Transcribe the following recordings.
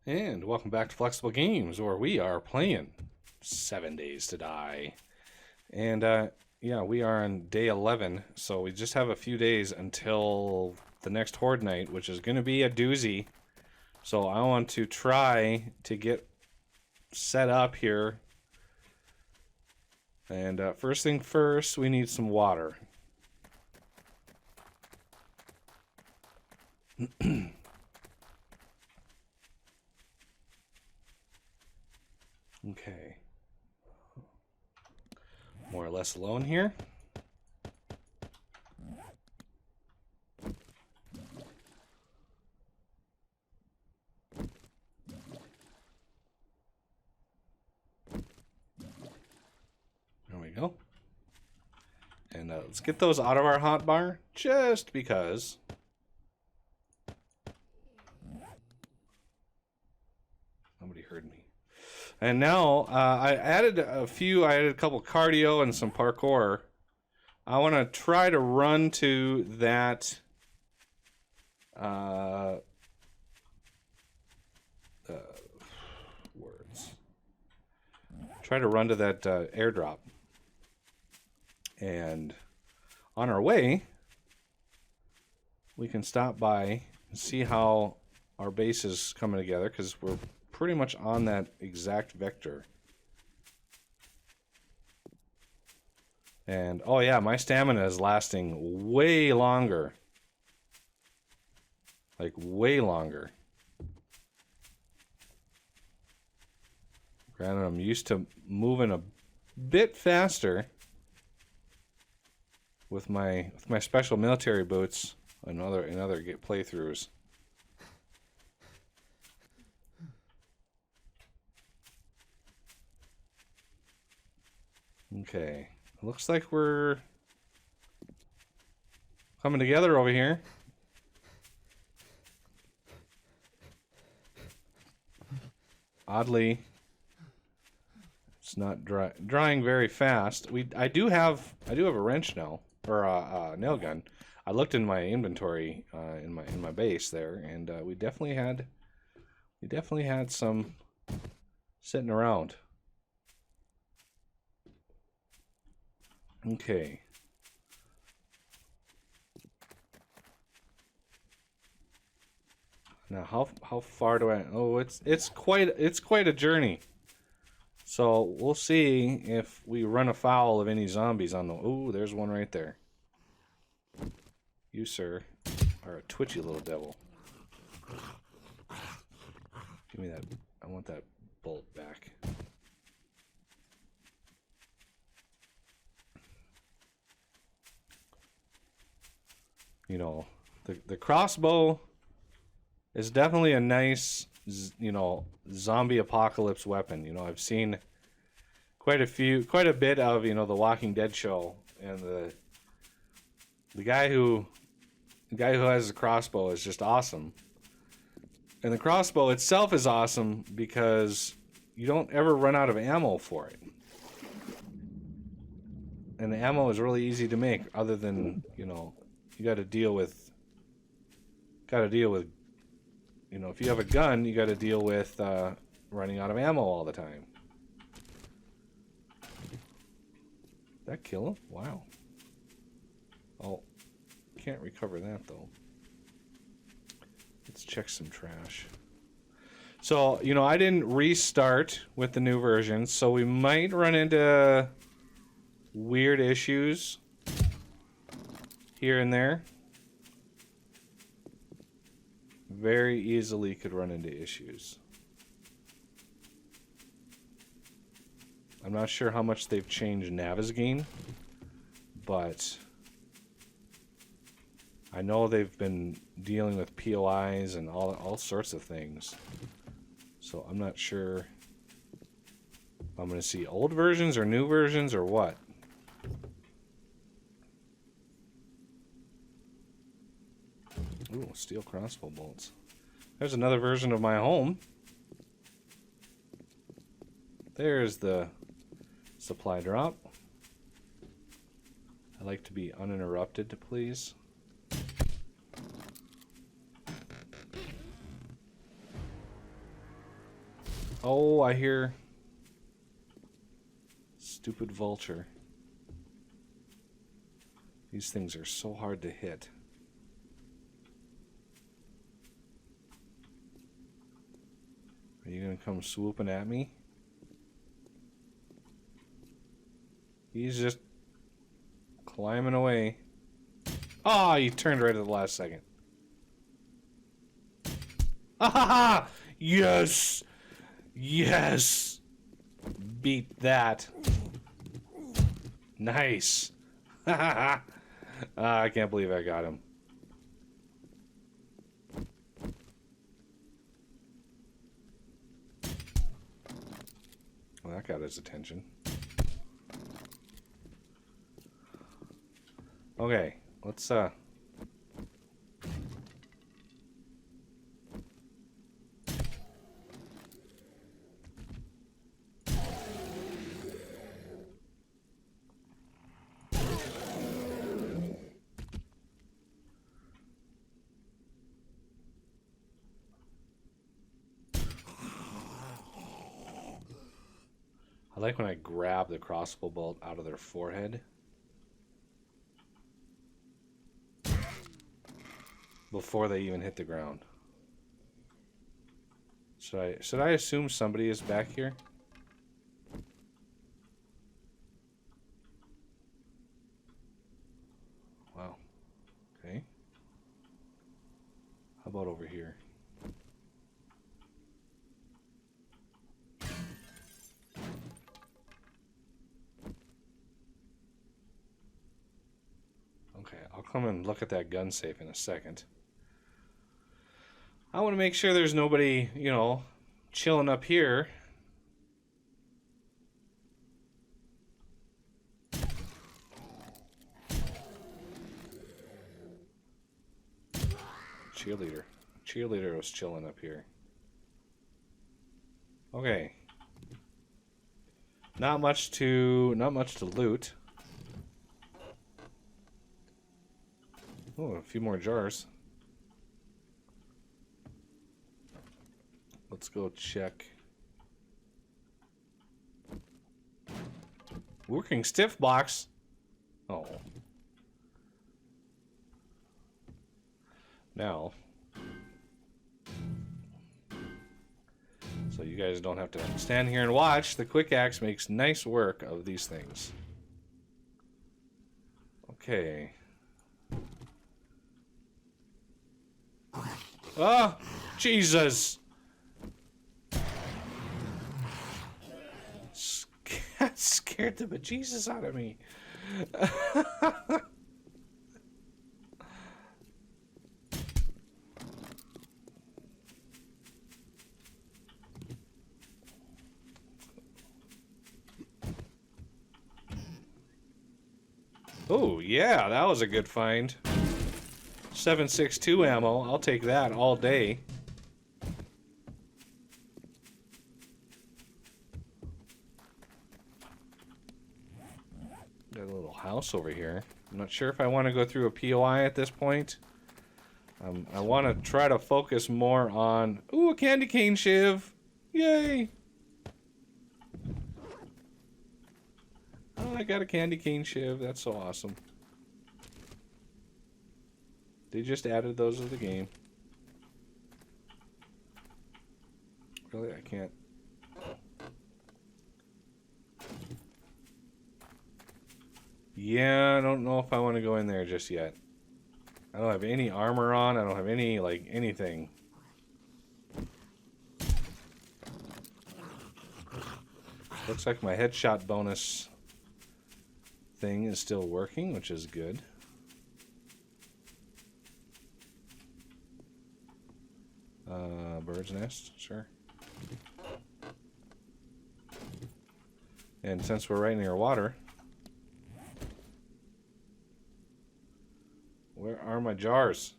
And welcome back to Flexible Games, where we are playing 7 Days to Die. And yeah, we are on day 11, so we just have a few days until the next Horde night, which is going to be a doozy. So I want to try to get set up here. And first thing first, we need some water. Okay. More or less alone here. There we go. And let's get those out of our hotbar, just because. Nobody heard me. And now I added a couple cardio and some parkour. I want to try to run to that words. Try to run to that airdrop. And on our way, we can stop by and see how our base is coming together, because we're pretty much on that exact vector. And oh yeah, my stamina is lasting way longer. Like way longer. Granted, I'm used to moving a bit faster with my special military boots and other playthroughs. Okay, looks like we're coming together over here. Oddly, it's not drying very fast. I do have a wrench now, or a nail gun. I looked in my inventory in my base there, and we definitely had some sitting around. Okay. Now how far do I? Oh, it's quite a journey. So we'll see if we run afoul of any zombies on the. Oh, there's one right there. You, sir, are a twitchy little devil. Give me that. I want that bolt back. You know, the crossbow is definitely a nice, you know, zombie apocalypse weapon. You know, I've seen quite a bit of, you know, the Walking Dead show, and the guy who has the crossbow is just awesome. And the crossbow itself is awesome because you don't ever run out of ammo for it. And the ammo is really easy to make, other than, you know, you got to deal with, you know, if you have a gun, you got to deal with running out of ammo all the time. Did that kill him? Wow. Oh, can't recover that though. Let's check some trash. So, you know, I didn't restart with the new version, so we might run into weird issues here and there. Very easily could run into issues. I'm not sure how much they've changed Navigaine, but I know they've been dealing with POIs and all sorts of things. So I'm not sure if I'm going to see old versions or new versions or what. Ooh, steel crossbow bolts. There's another version of my home. There's the supply drop. I like to be uninterrupted, please. Oh, I hear... Stupid vulture. These things are so hard to hit. Are you gonna come swooping at me? He's just climbing away. Ah, he turned right at the last second. Ah ha ha! Yes! Yes! Beat that. Nice. Ha ha ha! I can't believe I got him. Well, that got his attention. Okay, let's I like when I grab the crossbow bolt out of their forehead. Before they even hit the ground. Should I assume somebody is back here? Wow. Okay. How about over here? Okay, I'll come and look at that gun safe in a second. I want to make sure there's nobody, you know, chilling up here. Cheerleader. Cheerleader was chilling up here. Okay. Not much to loot. Oh, a few more jars. Let's go check. Working stiff box. Oh. Now. So you guys don't have to stand here and watch. The quick axe makes nice work of these things. Okay. Oh, Jesus. That scared the bejesus out of me. Oh, yeah, that was a good find. 7.62 ammo. I'll take that all day. Got a little house over here. I'm not sure if I want to go through a POI at this point. I want to try to focus more on... Ooh, a candy cane shiv! Yay! Oh, I got a candy cane shiv. That's so awesome. They just added those to the game. Really, I can't... Yeah, I don't know if I want to go in there just yet. I don't have any armor on. I don't have any, like, anything. Looks like my headshot bonus thing is still working, which is good. Bird's nest, sure. And since we're right near water... Where are my jars?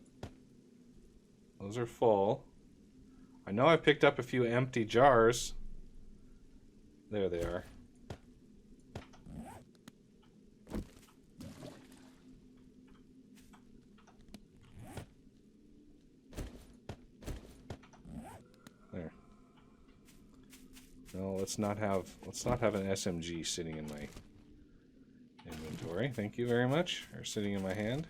Those are full. I know I picked up a few empty jars. There they are. There. No, let's not have an SMG sitting in my inventory. Thank you very much. Or sitting in my hand.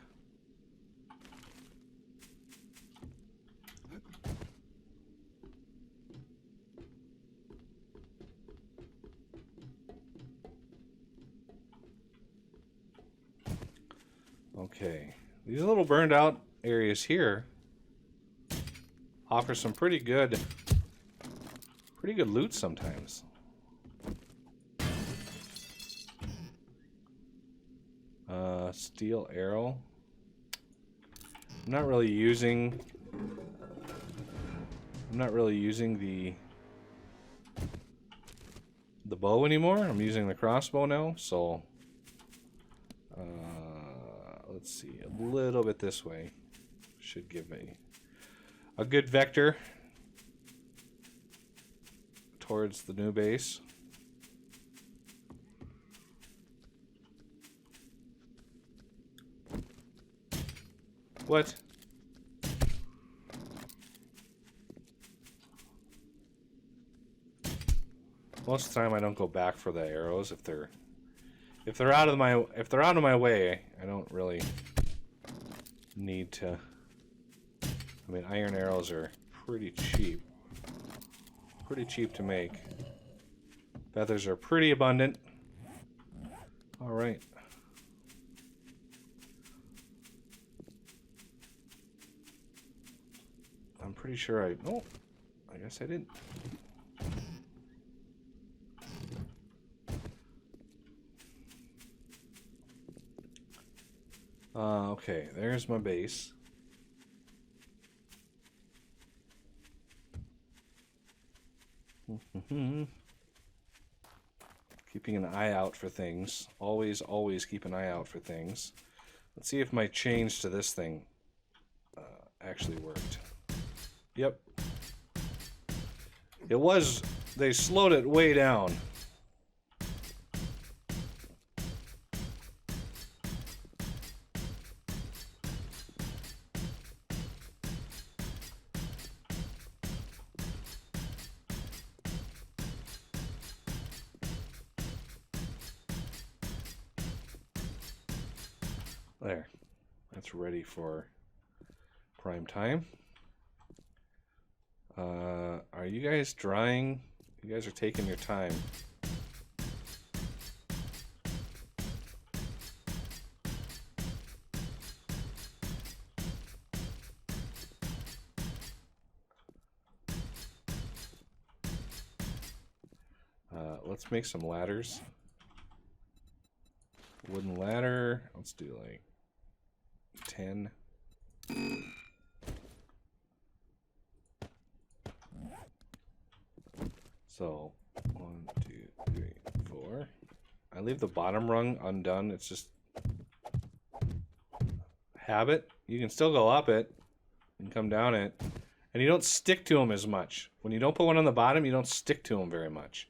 Okay, these little burned out areas here offer some pretty good loot sometimes. Steel arrow. I'm not really using the bow anymore. I'm using the crossbow now, so let's see, a little bit this way should give me a good vector towards the new base. What? Most of the time I don't go back for the arrows if they're out of my way. I don't really need to. I mean, iron arrows are pretty cheap to make. Feathers are pretty abundant. All right. I'm pretty sure oh, I guess I didn't. Okay, there's my base. Keeping an eye out for things. Always keep an eye out for things. Let's see if my change to this thing actually worked. Yep. It was, they slowed it way down. There. That's ready for prime time. Are you guys drying? You guys are taking your time. Let's make some ladders. Wooden ladder. Let's do like 10. So 1, 2, 3, 4. I leave the bottom rung undone. It's just habit. You can still go up it and come down it, and you don't stick to them as much. When you don't put one on the bottom, you don't stick to them very much.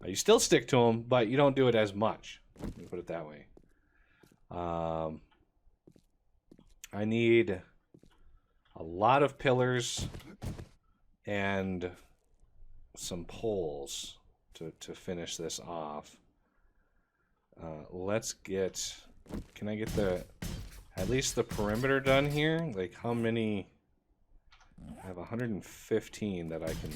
You still stick to them, but you don't do it as much. Let me put it that way. I need a lot of pillars and some poles to finish this off. Let's get, can I get at least the perimeter done here? Like how many? I have 115 that I can.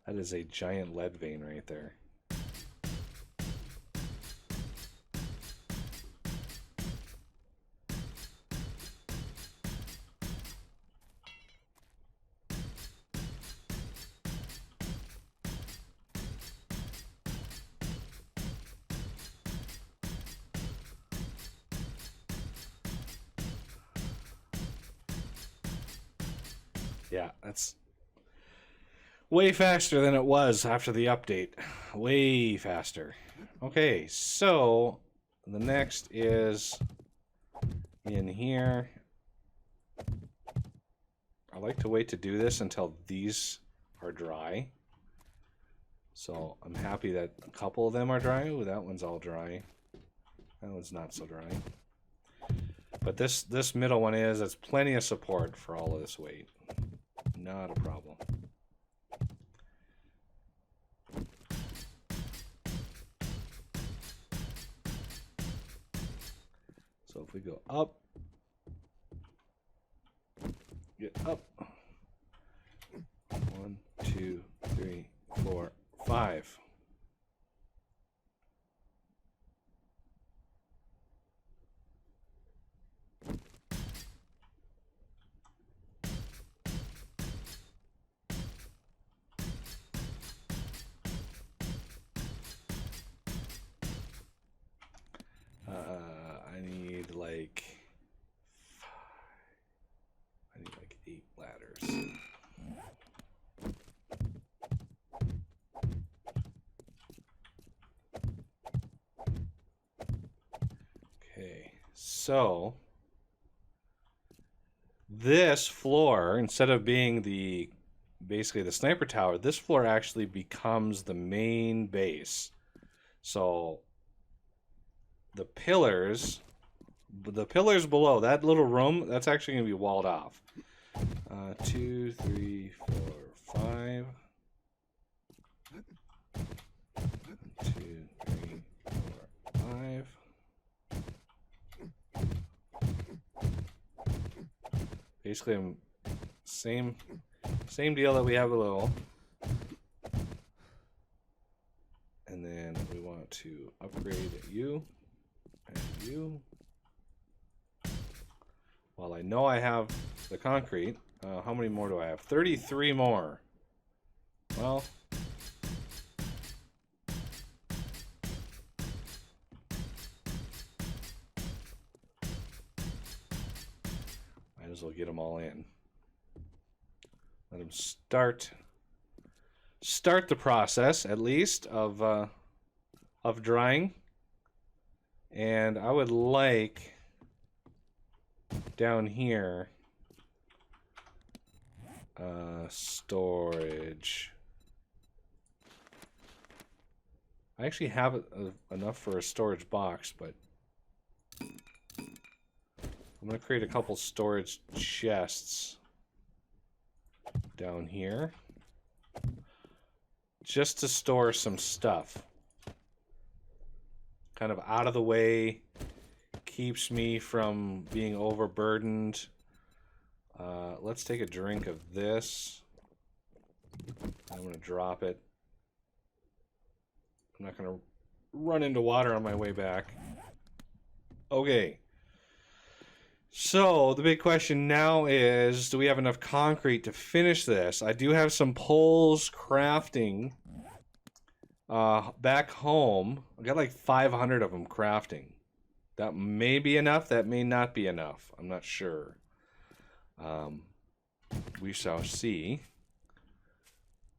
That is a giant lead vein right there. Yeah, that's way faster than it was after the update. Way faster. Okay, so the next is in here. I like to wait to do this until these are dry. So I'm happy that a couple of them are dry. Ooh, that one's all dry. That one's not so dry. But this middle one is, that's plenty of support for all of this weight. Not a problem. So if we go up, get up. 1, 2, 3, 4, 5. I need like 8 ladders. Okay, so this floor, instead of being basically the sniper tower, this floor actually becomes the main base. So the pillars below that little room, that's actually going to be walled off. 2, 3, 4, 5. 2, 3, 4, 5. Basically, same deal that we have below. And then we want to upgrade you and you. Well, I know I have the concrete. How many more do I have? 33 more. Well, might as well get them all in. Let them start the process, at least, of drying. And I would like down here storage. I actually have enough for a storage box, but I'm going to create a couple storage chests down here just to store some stuff. Kind of out of the way, keeps me from being overburdened. Let's take a drink of this. I'm going to drop it. I'm not going to run into water on my way back. Okay. So the big question now is, do we have enough concrete to finish this? I do have some poles crafting back home. I got like 500 of them crafting. That may be enough. That may not be enough. I'm not sure. We shall see.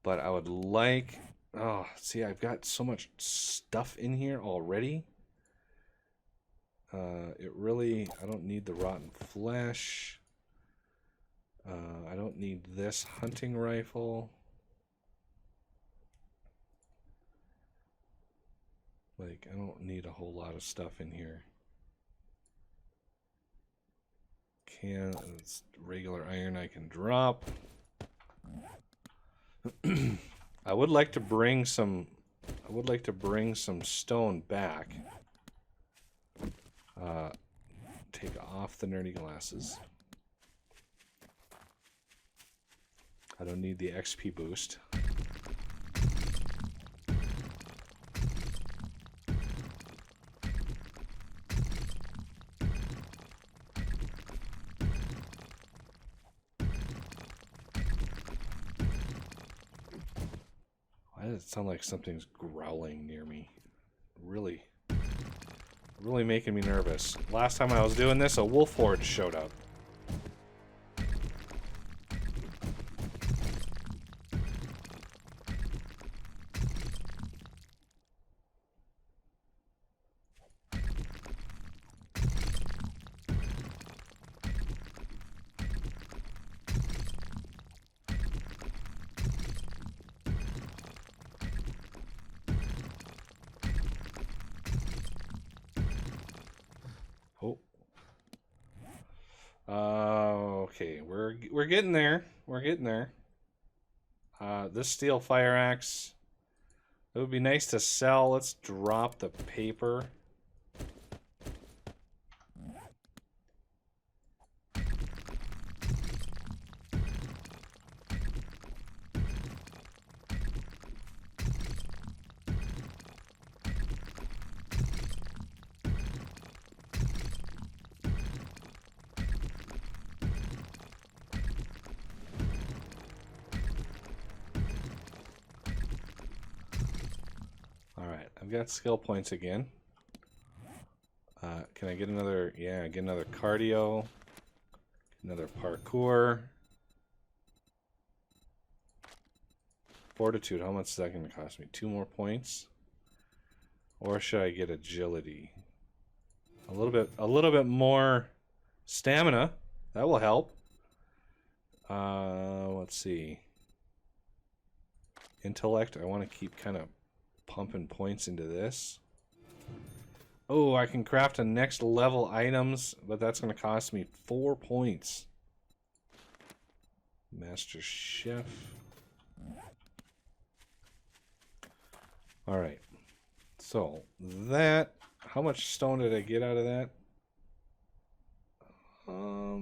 But I would like... Oh, see, I've got so much stuff in here already. I don't need the rotten flesh. I don't need this hunting rifle. Like, I don't need a whole lot of stuff in here. It's regular iron I can drop. I would like to bring some stone back. Take off the nerdy glasses. I don't need the XP boost. Why does it sound like something's growling near me? Really making me nervous. Last time I was doing this, a wolf horde showed up. Oh. Okay, we're getting there. We're getting there. This steel fire axe. It would be nice to sell. Let's drop the paper. Alright, I've got skill points again. Can I get another... Yeah, get another cardio. Another parkour. Fortitude, how much is that going to cost me? 2 more points? Or should I get agility? A little bit more stamina. That will help. Let's see. Intellect, I want to keep kind of pumping points into this. Oh, I can craft a next level items, but that's going to cost me 4 points. Master Chef. Alright. So, that... How much stone did I get out of that? I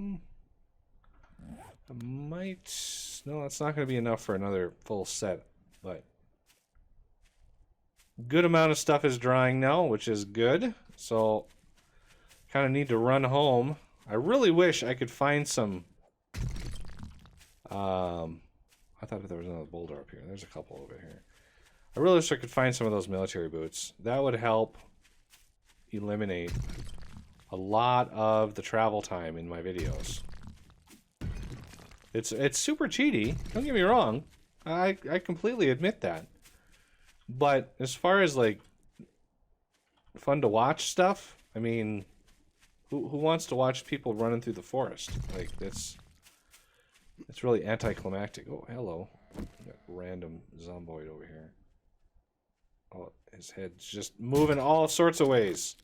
might... No, that's not going to be enough for another full set, but... Good amount of stuff is drying now, which is good. So, kind of need to run home. I really wish I could find some... I thought there was another boulder up here. There's a couple over here. I really wish I could find some of those military boots. That would help eliminate a lot of the travel time in my videos. It's super cheaty. Don't get me wrong. I completely admit that. But as far as like fun to watch stuff, I mean, who wants to watch people running through the forest? Like it's really anticlimactic. Oh, hello. Got random zomboid over here. Oh, his head's just moving all sorts of ways.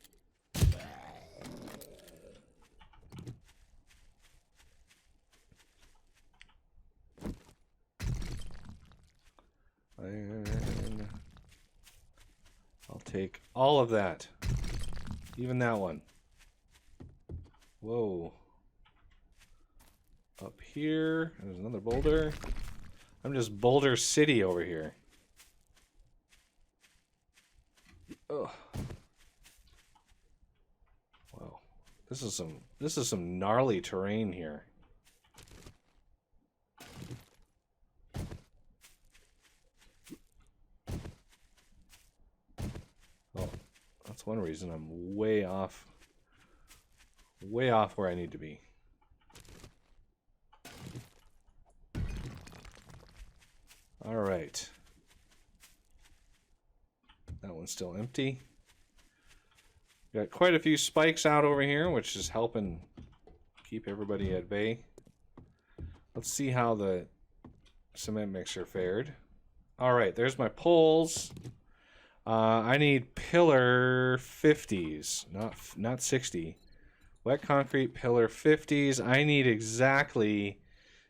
And I'll take all of that. Even that one. Whoa. Up here, there's another boulder. I'm just Boulder City over here. Ugh. Wow. This is some gnarly terrain here. Oh, that's one reason I'm way off where I need to be. All right. That one's still empty. Got quite a few spikes out over here, which is helping keep everybody at bay. Let's see how the cement mixer fared. All right, there's my poles. I need pillar 50s, not 60. Wet concrete pillar 50s. I need exactly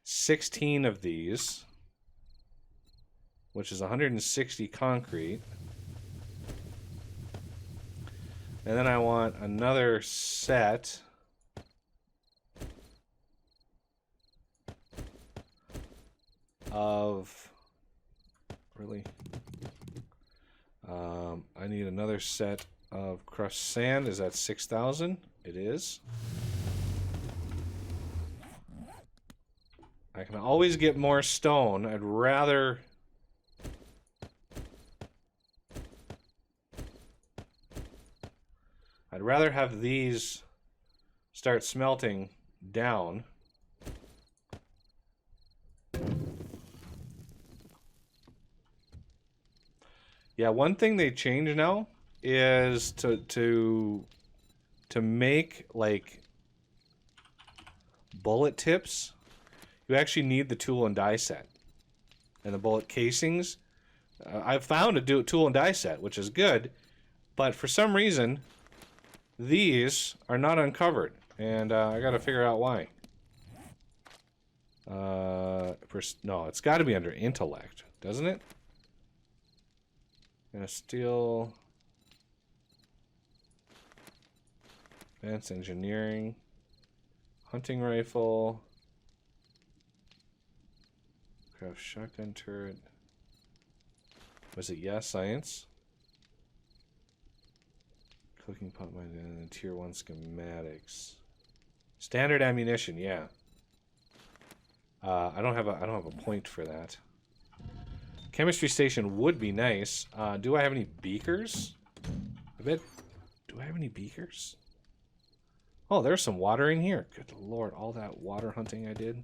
16 of these, which is 160 concrete. And then I want another set of, really? I need another set of crushed sand. Is that 6,000? It is. I can always get more stone. I'd rather have these start smelting down. Yeah, one thing they changed now is to make like bullet tips. You actually need the tool and die set and the bullet casings. I've found a tool and die set, which is good, but for some reason these are not uncovered, and I got to figure out why. No, it's got to be under intellect, doesn't it? Gonna steal. Advanced engineering. Hunting rifle. Craft shotgun turret. Was it science? Cooking pot mine and tier 1 schematics. Standard ammunition, yeah. I don't have a point for that. Chemistry station would be nice. Do I have any beakers? I bet. Do I have any beakers? Oh, there's some water in here. Good lord, all that water hunting I did.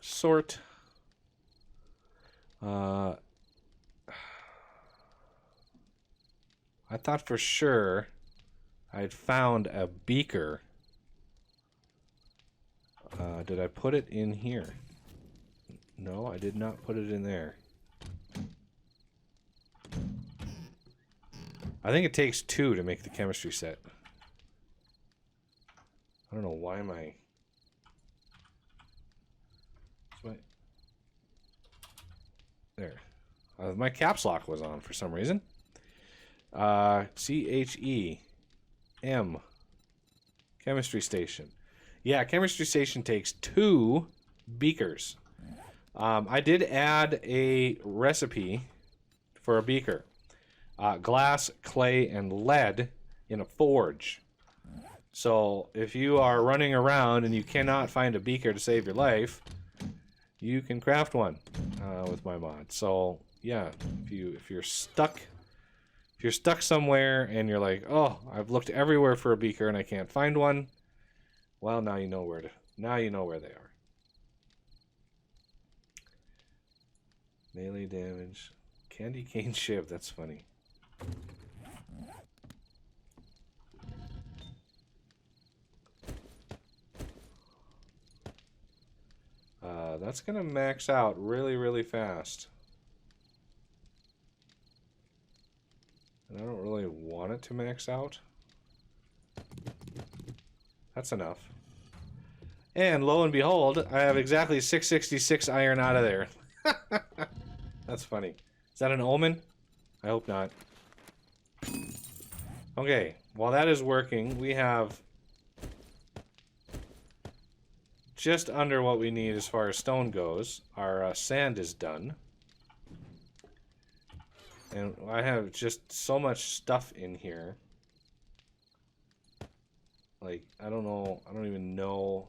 Sort. I thought for sure I'd found a beaker. Did I put it in here? No, I did not put it in there. I think it takes 2 to make the chemistry set. I don't know why there. My caps lock was on for some reason. CHEM. Chemistry station. Yeah, chemistry station takes 2 beakers. I did add a recipe for a beaker. Glass, clay, and lead in a forge. So if you are running around and you cannot find a beaker to save your life, you can craft one with my mod. So yeah, if you're stuck somewhere and you're like, oh, I've looked everywhere for a beaker and I can't find one, well, now you know where they are. Melee damage, candy cane shiv. That's funny. That's gonna max out really, really fast. And I don't really want it to max out. That's enough. And lo and behold, I have exactly 666 iron out of there. That's funny. Is that an omen? I hope not. Okay, while that is working, we have just under what we need as far as stone goes. Our sand is done. And I have just so much stuff in here. Like, I don't even know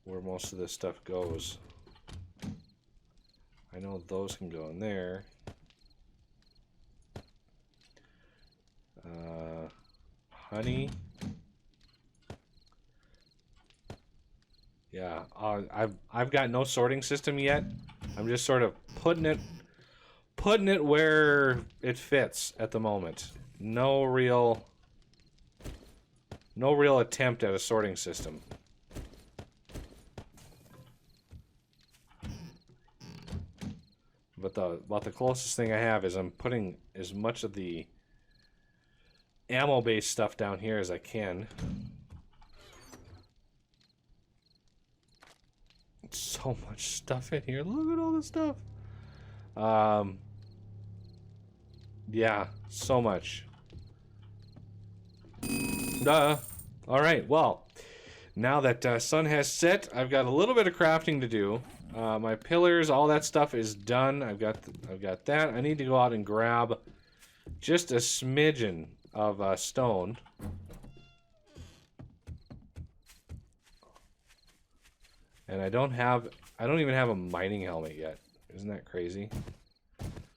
where most of this stuff goes. I know those can go in there. Honey. Yeah, I've got no sorting system yet. I'm just sort of putting it where it fits at the moment. No real attempt at a sorting system. But the closest thing I have is I'm putting as much of the ammo-based stuff down here as I can. So much stuff in here. Look at all this stuff. Yeah, so much. Alright, well, now that sun has set, I've got a little bit of crafting to do. My pillars, all that stuff is done. I've got that. I need to go out and grab just a smidgen of stone. And I don't even have a mining helmet yet. Isn't that crazy?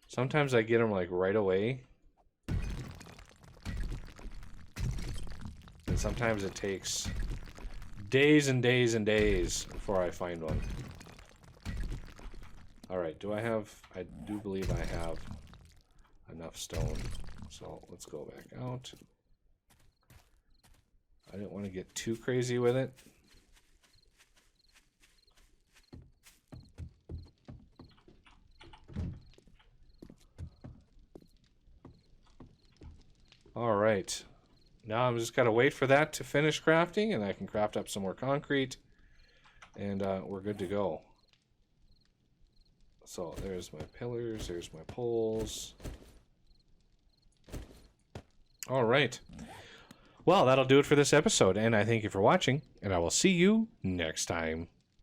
Sometimes I get them like right away. And sometimes it takes days and days and days before I find one. Alright, I do believe I have enough stone. So let's go back out. I didn't want to get too crazy with it. Alright. Now I'm just gotta wait for that to finish crafting, and I can craft up some more concrete, and we're good to go. So there's my pillars, there's my poles. All right. Well, that'll do it for this episode, and I thank you for watching, and I will see you next time.